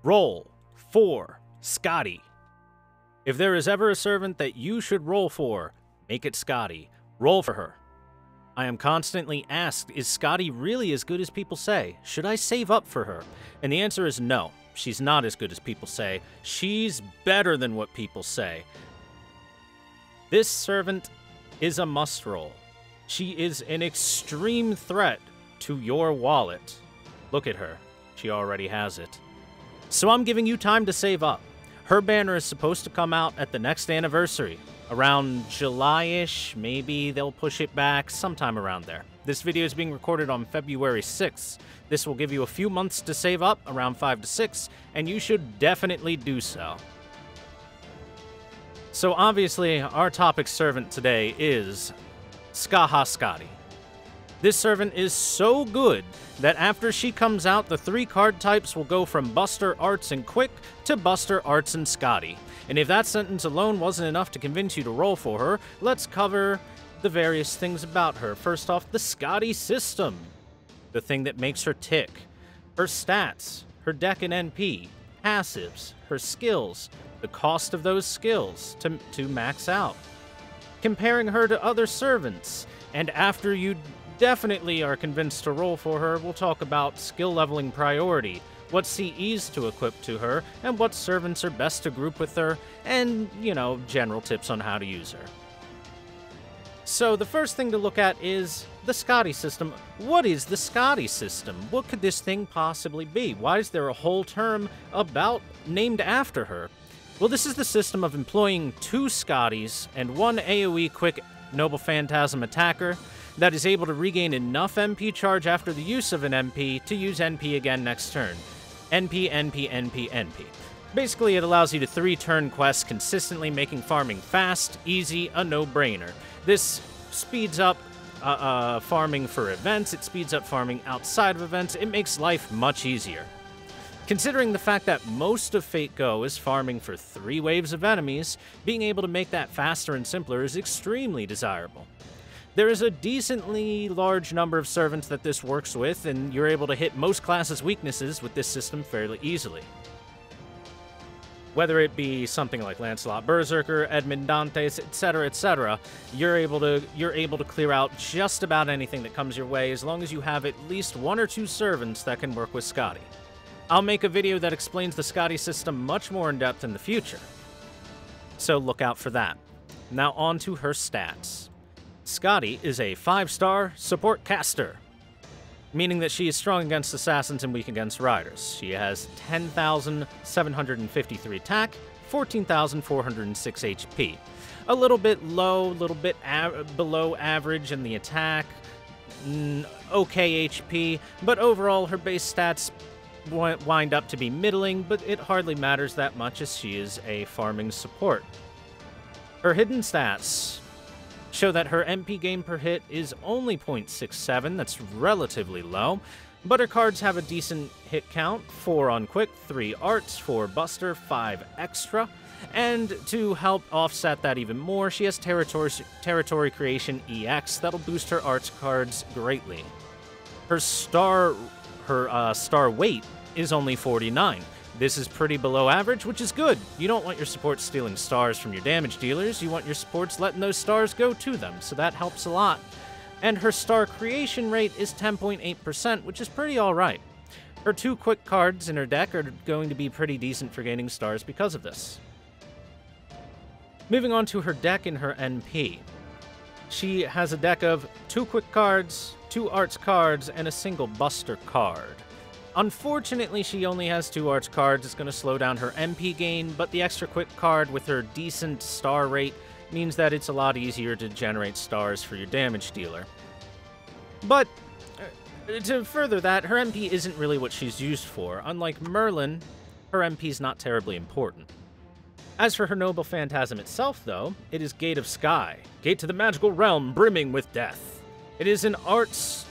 Roll for Skadi. If there is ever a servant that you should roll for, make it Skadi. Roll for her. I am constantly asked, is Skadi really as good as people say? Should I save up for her? And the answer is no. She's not as good as people say. She's better than what people say. This servant is a must roll. She is an extreme threat to your wallet. Look at her. She already has it. So I'm giving you time to save up. Her banner is supposed to come out at the next anniversary. Around July-ish, maybe they'll push it back, sometime around there. This video is being recorded on February 6th. This will give you a few months to save up, around 5 to 6, and you should definitely do so. So obviously, our topic servant today is Skadi. This servant is so good that after she comes out, the 3 card types will go from Buster, Arts, and Quick to Buster, Arts, and Skadi. And if that sentence alone wasn't enough to convince you to roll for her, let's cover the various things about her. First off, the Skadi system. The thing that makes her tick. Her stats, her deck and NP, passives, her skills, the cost of those skills to max out. Comparing her to other servants. And after you definitely are convinced to roll for her, we'll talk about skill leveling priority, what CEs to equip to her, and what servants are best to group with her, and, you know, general tips on how to use her. So the first thing to look at is the Skadi system. What is the Skadi system? What could this thing possibly be? Why is there a whole term named after her? Well, this is the system of employing 2 Skadis and 1 AoE quick Noble Phantasm attacker that is able to regain enough MP charge after the use of an MP to use NP again next turn. NP, NP, NP, NP. Basically, it allows you to 3-turn quests consistently, making farming fast, easy, a no-brainer. This speeds up farming for events, it speeds up farming outside of events, it makes life much easier. Considering the fact that most of Fate Go is farming for 3 waves of enemies, being able to make that faster and simpler is extremely desirable. There is a decently large number of servants that this works with, and you're able to hit most classes' weaknesses with this system fairly easily. Whether it be something like Lancelot Berserker, Edmund Dantes, etc., you're able to clear out just about anything that comes your way as long as you have at least 1 or 2 servants that can work with Skadi. I'll make a video that explains the Skadi system much more in depth in the future, so look out for that. Now on to her stats. Skadi is a 5-star support caster, meaning that she is strong against assassins and weak against riders. She has 10,753 attack, 14,406 HP. A little bit low, a little bit below average in the attack, okay HP, but overall her base stats wind up to be middling, but it hardly matters that much as she is a farming support. Her hidden stats show that her MP gain per hit is only 0.67, that's relatively low, but her cards have a decent hit count, 4 on Quick, 3 Arts, 4 Buster, 5 Extra, and to help offset that even more, she has Territory Creation EX that'll boost her Arts cards greatly. Her star weight is only 49. This is pretty below average, which is good. You don't want your supports stealing stars from your damage dealers, you want your supports letting those stars go to them, so that helps a lot. And her star creation rate is 10.8%, which is pretty alright. Her 2 quick cards in her deck are going to be pretty decent for gaining stars because of this. Moving on to her deck and her NP. She has a deck of 2 quick cards, 2 arts cards, and a single buster card. Unfortunately, she only has 2 arts cards. It's going to slow down her MP gain, but the extra quick card with her decent star rate means that it's a lot easier to generate stars for your damage dealer. But to further that, her MP isn't really what she's used for. Unlike Merlin, her MP is not terribly important. As for her Noble Phantasm itself, though, it is Gate of Sky, gate to the magical realm brimming with death. It is an arts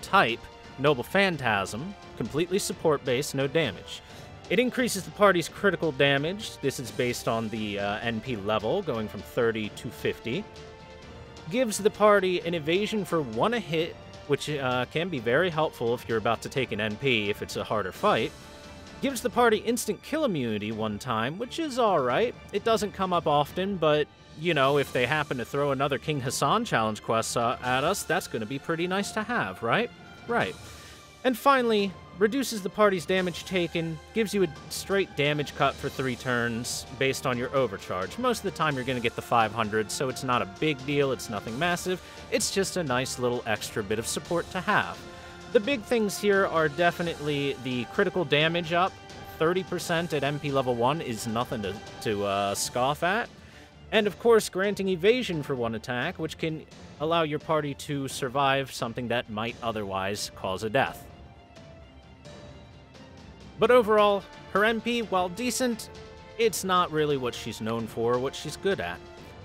type Noble Phantasm, completely support-based, no damage. It increases the party's critical damage. This is based on the NP level, going from 30 to 50. Gives the party an evasion for 1 a hit which can be very helpful if you're about to take an NP if it's a harder fight. Gives the party instant kill immunity one time, which is alright. It doesn't come up often, but, you know, if they happen to throw another King Hassan challenge quest at us, that's going to be pretty nice to have, right? Right. And finally, reduces the party's damage taken, gives you a straight damage cut for 3 turns based on your overcharge. Most of the time you're going to get the 500, so it's not a big deal, it's nothing massive, it's just a nice little extra bit of support to have. The big things here are definitely the critical damage up. 30% at MP level 1 is nothing to scoff at. And of course, granting evasion for 1 attack, which can allow your party to survive something that might otherwise cause a death. But overall, her MP, while decent, it's not really what she's known for, what she's good at.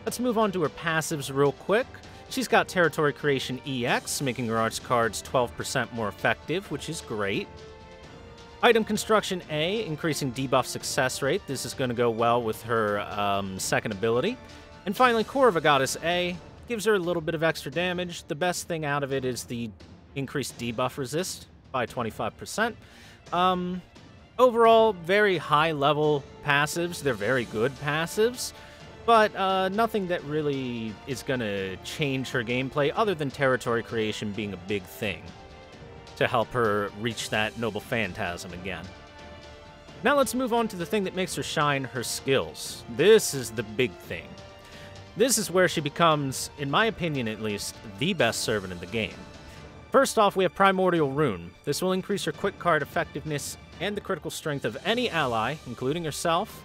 Let's move on to her passives real quick. She's got Territory Creation EX, making her arts cards 12% more effective, which is great. Item Construction A, increasing debuff success rate. This is going to go well with her second ability. And finally, Core of a Goddess A, gives her a little bit of extra damage. The best thing out of it is the increased debuff resist by 25%. Overall, very high-level passives. They're very good passives. But nothing that really is going to change her gameplay other than Territory Creation being a big thing to help her reach that Noble Phantasm again. Now let's move on to the thing that makes her shine, her skills. This is the big thing. This is where she becomes, in my opinion at least, the best servant in the game. First off, we have Primordial Rune. This will increase her quick card effectiveness and the critical strength of any ally, including herself,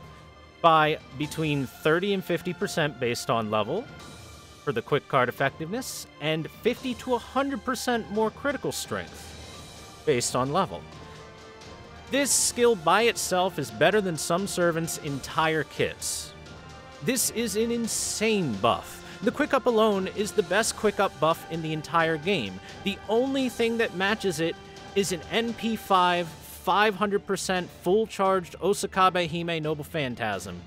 by between 30 and 50% based on level for the quick card effectiveness, and 50 to 100% more critical strength based on level. This skill by itself is better than some servants' entire kits. This is an insane buff. The Quick Up alone is the best Quick Up buff in the entire game. The only thing that matches it is an NP5 500% full-charged Osakabe Hime Noble Phantasm.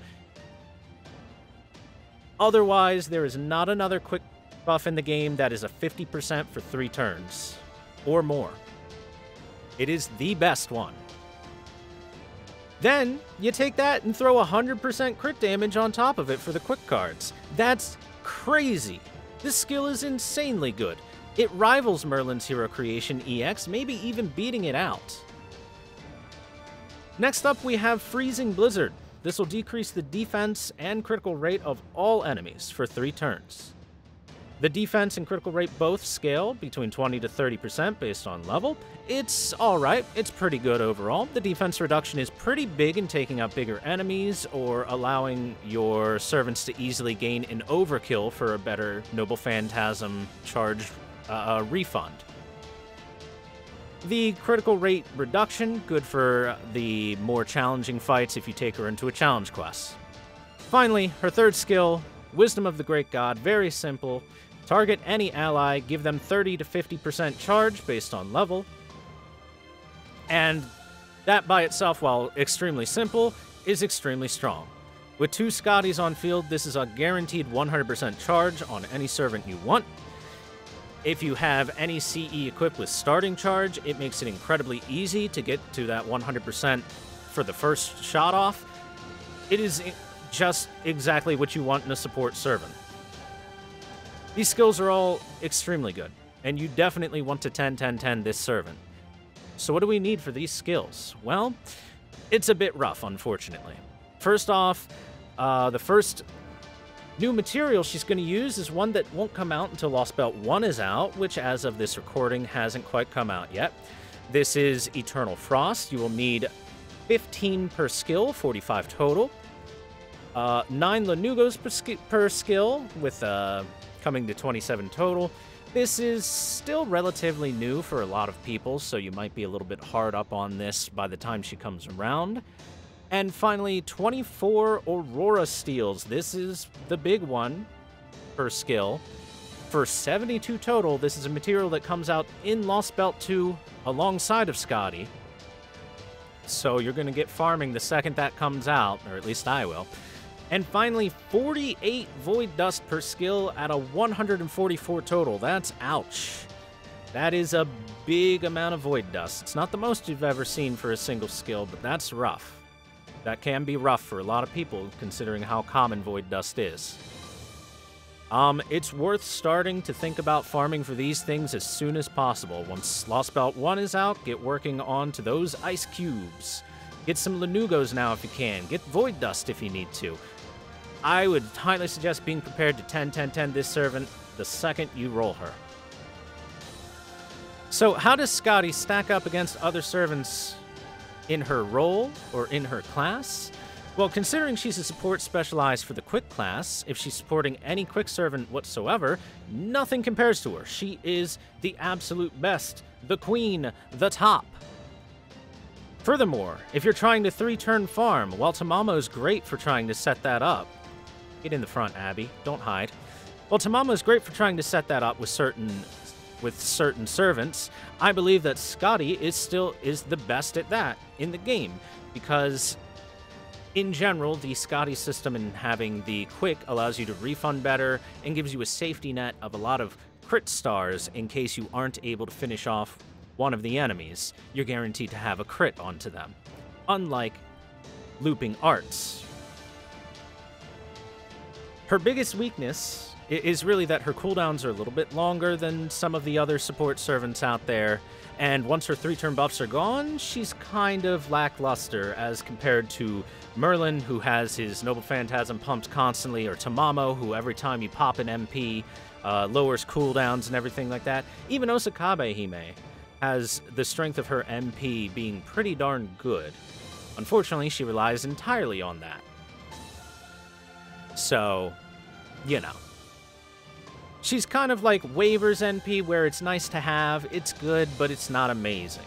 Otherwise, there is not another quick buff in the game that is a 50% for 3 turns, or more. It is the best one. Then, you take that and throw 100% crit damage on top of it for the quick cards. That's crazy. This skill is insanely good. It rivals Merlin's Hero Creation EX, maybe even beating it out. Next up, we have Freezing Blizzard. This will decrease the defense and critical rate of all enemies for 3 turns. The defense and critical rate both scale between 20 to 30% based on level. It's alright, it's pretty good overall. The defense reduction is pretty big in taking out bigger enemies or allowing your servants to easily gain an overkill for a better Noble Phantasm charge refund. The critical rate reduction, good for the more challenging fights if you take her into a challenge quest. Finally, her third skill, Wisdom of the Great God, very simple. Target any ally, give them 30 to 50% charge based on level. And that by itself, while extremely simple, is extremely strong. With 2 Skadis on field, this is a guaranteed 100% charge on any servant you want. If you have any CE equipped with starting charge, it makes it incredibly easy to get to that 100% for the first shot off. It is just exactly what you want in a support servant. These skills are all extremely good, and you definitely want to 10-10-10 this servant. So what do we need for these skills? Well, it's a bit rough, unfortunately. First off, the first new material she's going to use is one that won't come out until Lost Belt 1 is out, which as of this recording hasn't quite come out yet. This is Eternal Frost. You will need 15 per skill, 45 total. 9 Lanugos per skill, with coming to 27 total. This is still relatively new for a lot of people, so you might be a little bit hard up on this by the time she comes around. And finally, 24 Aurora Steels. This is the big one per skill. For 72 total, this is a material that comes out in Lost Belt 2 alongside of Skadi. So you're going to get farming the second that comes out, or at least I will. And finally, 48 Void Dust per skill at a 144 total. That's ouch. That is a big amount of Void Dust. It's not the most you've ever seen for a single skill, but that's rough. That can be rough for a lot of people, considering how common Void Dust is. It's worth starting to think about farming for these things as soon as possible. Once Lost Belt 1 is out, get working on to those Ice Cubes. Get some Lanugos now if you can. Get Void Dust if you need to. I would highly suggest being prepared to 10-10-10 this servant the second you roll her. So how does Skadi stack up against other servants in her role or in her class? Well, considering she's a support specialized for the Quick class, if she's supporting any Quick servant whatsoever, nothing compares to her. She is the absolute best, the queen, the top. Furthermore, if you're trying to 3-turn farm, while Tamamo's great for trying to set that up, get in the front, Abby, don't hide. While Tamamo's great for trying to set that up with certain servants, I believe that Skadi is the best at that in the game, because in general, the Skadi system and having the Quick allows you to refund better and gives you a safety net of a lot of crit stars in case you aren't able to finish off one of the enemies. You're guaranteed to have a crit onto them, unlike looping arts. Her biggest weakness is really that her cooldowns are a little bit longer than some of the other support servants out there, and once her 3-turn buffs are gone, she's kind of lackluster as compared to Merlin, who has his Noble Phantasm pumped constantly, or Tamamo, who every time you pop an MP, lowers cooldowns and everything like that. Even Osakabe Hime has the strength of her MP being pretty darn good. Unfortunately, she relies entirely on that. So, you know. She's kind of like Waver's NP, where it's nice to have, it's good, but it's not amazing.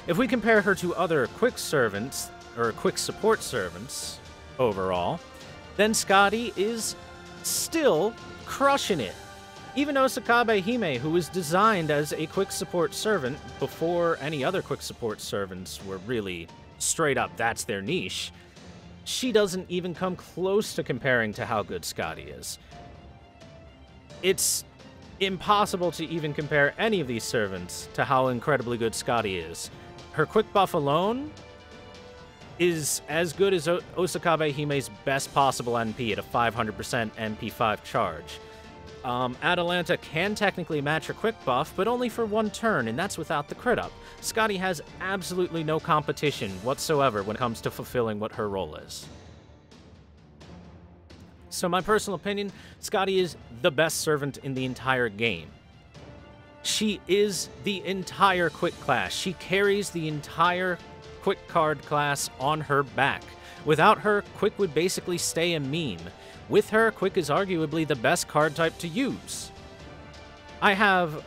If we compare her to other Quick servants, or Quick support servants, overall, then Skadi is still crushing it. Even Osakabe Hime, who was designed as a Quick support servant before any other Quick support servants were really straight up, that's their niche, she doesn't even come close to comparing to how good Skadi is. It's impossible to even compare any of these servants to how incredibly good Skadi is. Her Quick buff alone is as good as Osakabe Hime's best possible NP at a 500% NP5 charge. Atalanta can technically match her Quick buff, but only for 1 turn, and that's without the crit up. Skadi has absolutely no competition whatsoever when it comes to fulfilling what her role is. So my personal opinion, Skadi is the best servant in the entire game. She is the entire Quick class. She carries the entire Quick card class on her back. Without her, Quick would basically stay a meme. With her, Quick is arguably the best card type to use. I have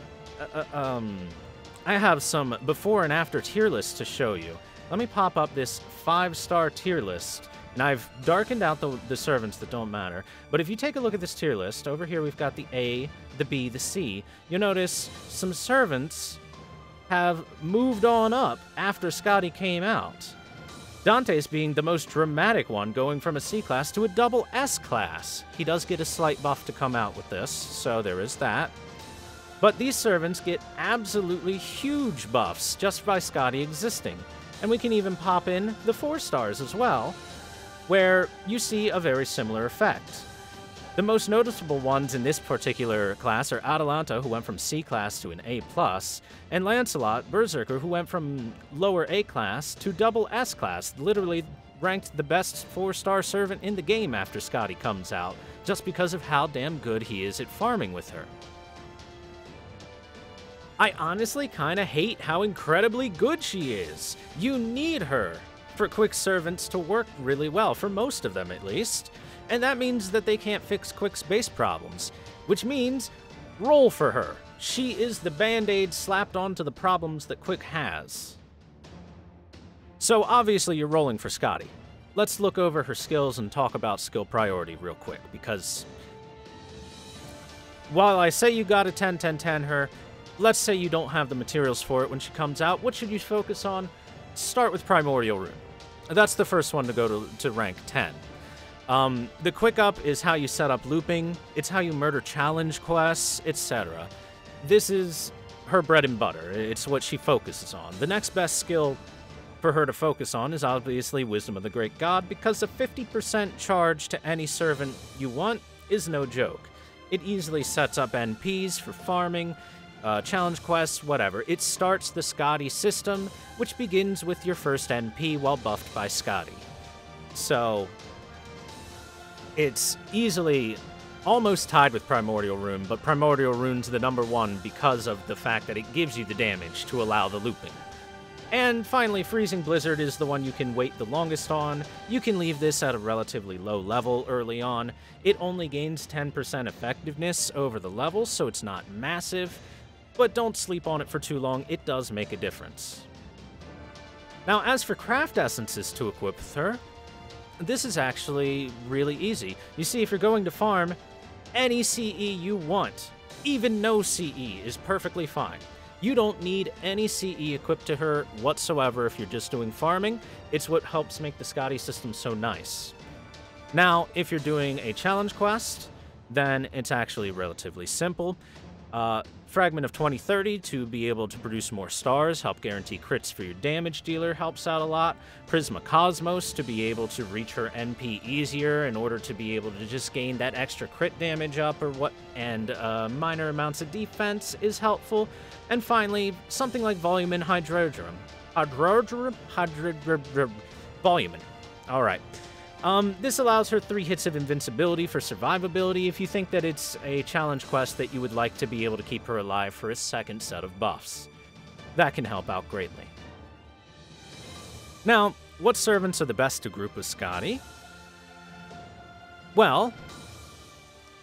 some before and after tier lists to show you. Let me pop up this 5-star tier list. And I've darkened out the servants that don't matter. But if you take a look at this tier list, over here we've got the A, the B, the C. You'll notice some servants have moved on up after Skadi came out. Dante's being the most dramatic one, going from a C class to a double S class. He does get a slight buff to come out with this, so there is that. But these servants get absolutely huge buffs just by Skadi existing. And we can even pop in the 4 stars as well, where you see a very similar effect. The most noticeable ones in this particular class are Atalanta, who went from C class to an A+, and Lancelot, Berserker, who went from lower A class to double S class, literally ranked the best 4-star servant in the game after Skadi comes out, just because of how damn good he is at farming with her. I honestly kinda hate how incredibly good she is. You need her for Quick servants to work really well, for most of them at least, and that means that they can't fix Quick's base problems, which means roll for her. She is the band-aid slapped onto the problems that Quick has. So obviously you're rolling for Skadi. Let's look over her skills and talk about skill priority real quick, because while I say you gotta 10-10-10 her, let's say you don't have the materials for it when she comes out, what should you focus on? Start with Primordial Rune. That's the first one to go to rank 10. The Quick Up is how you set up looping, it's how you murder challenge quests, etc. This is her bread and butter. It's what she focuses on. The next best skill for her to focus on is obviously Wisdom of the Great God, because a 50% charge to any servant you want is no joke. It easily sets up NPs for farming, challenge quests, whatever. It starts the Skadi system, which begins with your first NP while buffed by Skadi. So, it's easily almost tied with Primordial Rune, but Primordial Rune's the #1 because of the fact that it gives you the damage to allow the looping. And finally, Freezing Blizzard is the one you can wait the longest on. You can leave this at a relatively low level early on. It only gains 10% effectiveness over the level, so it's not massive, but don't sleep on it for too long. It does make a difference. Now, as for craft essences to equip with her, this is actually really easy. You see, if you're going to farm, any CE you want, even no CE, is perfectly fine. You don't need any CE equipped to her whatsoever if you're just doing farming. It's what helps make the Skadi system so nice. Now, if you're doing a challenge quest, then it's actually relatively simple. Fragment of 2030 to be able to produce more stars, help guarantee crits for your damage dealer, helps out a lot. Prisma Cosmos to be able to reach her NP easier in order to be able to just gain that extra crit damage up or what, and minor amounts of defense is helpful. And finally, something like Volumen Hydrodrum. Volumen. All right. This allows her 3 hits of invincibility for survivability if you think that it's a challenge quest that you would like to be able to keep her alive for a second set of buffs. That can help out greatly. Now, what servants are the best to group with Skadi? Well,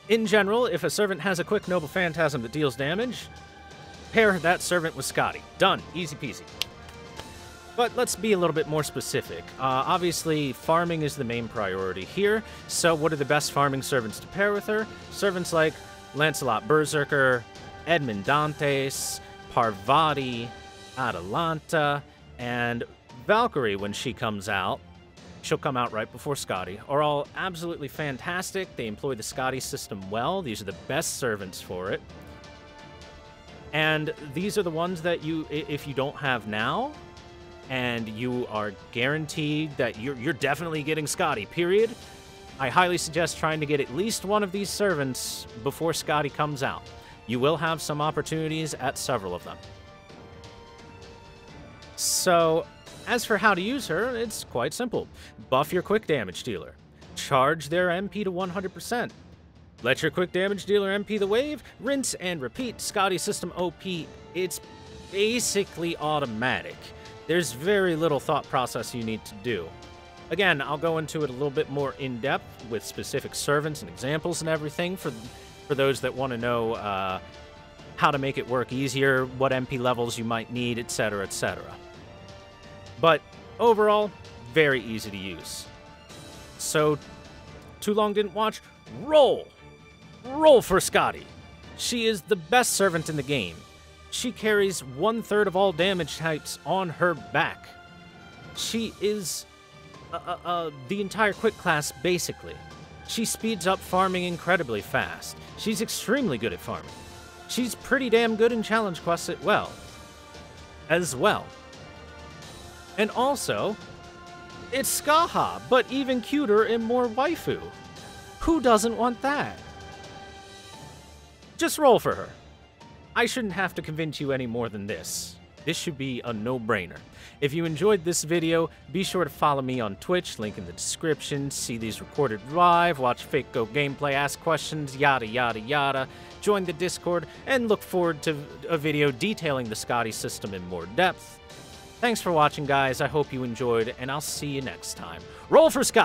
in general, if a servant has a quick Noble Phantasm that deals damage, pair that servant with Skadi. Done. Easy peasy. But let's be a little bit more specific. Obviously, farming is the main priority here, so what are the best farming servants to pair with her? Servants like Lancelot Berserker, Edmund Dantes, Parvati, Atalanta, and Valkyrie when she comes out. She'll come out right before Skadi, are all absolutely fantastic. They employ the Skadi system well. These are the best servants for it. And these are the ones that you, if you don't have now, and you are guaranteed that you're definitely getting Skadi, period, I highly suggest trying to get at least one of these servants before Skadi comes out. You will have some opportunities at several of them. So, as for how to use her, it's quite simple. Buff your quick damage dealer. Charge their MP to 100%. Let your quick damage dealer MP the wave. Rinse and repeat. Skadi system OP. It's basically automatic. There's very little thought process you need to do. Again, I'll go into it a little bit more in depth with specific servants and examples and everything for those that want to know how to make it work easier, what MP levels you might need, etc., etc. But overall, very easy to use. So, too long didn't watch? Roll! Roll for Skadi! She is the best servant in the game. She carries 1/3 of all damage types on her back. She is the entire quick class, basically. She speeds up farming incredibly fast. She's extremely good at farming. She's pretty damn good in challenge quests as well. And also, it's Skaha, but even cuter and more waifu. Who doesn't want that? Just roll for her. I shouldn't have to convince you any more than this. This should be a no-brainer. If you enjoyed this video, be sure to follow me on Twitch, link in the description, see these recorded live, watch Fake Go gameplay, ask questions, yada yada yada, join the Discord, and look forward to a video detailing the Skadi system in more depth. Thanks for watching, guys. I hope you enjoyed, and I'll see you next time. Roll for Skadi!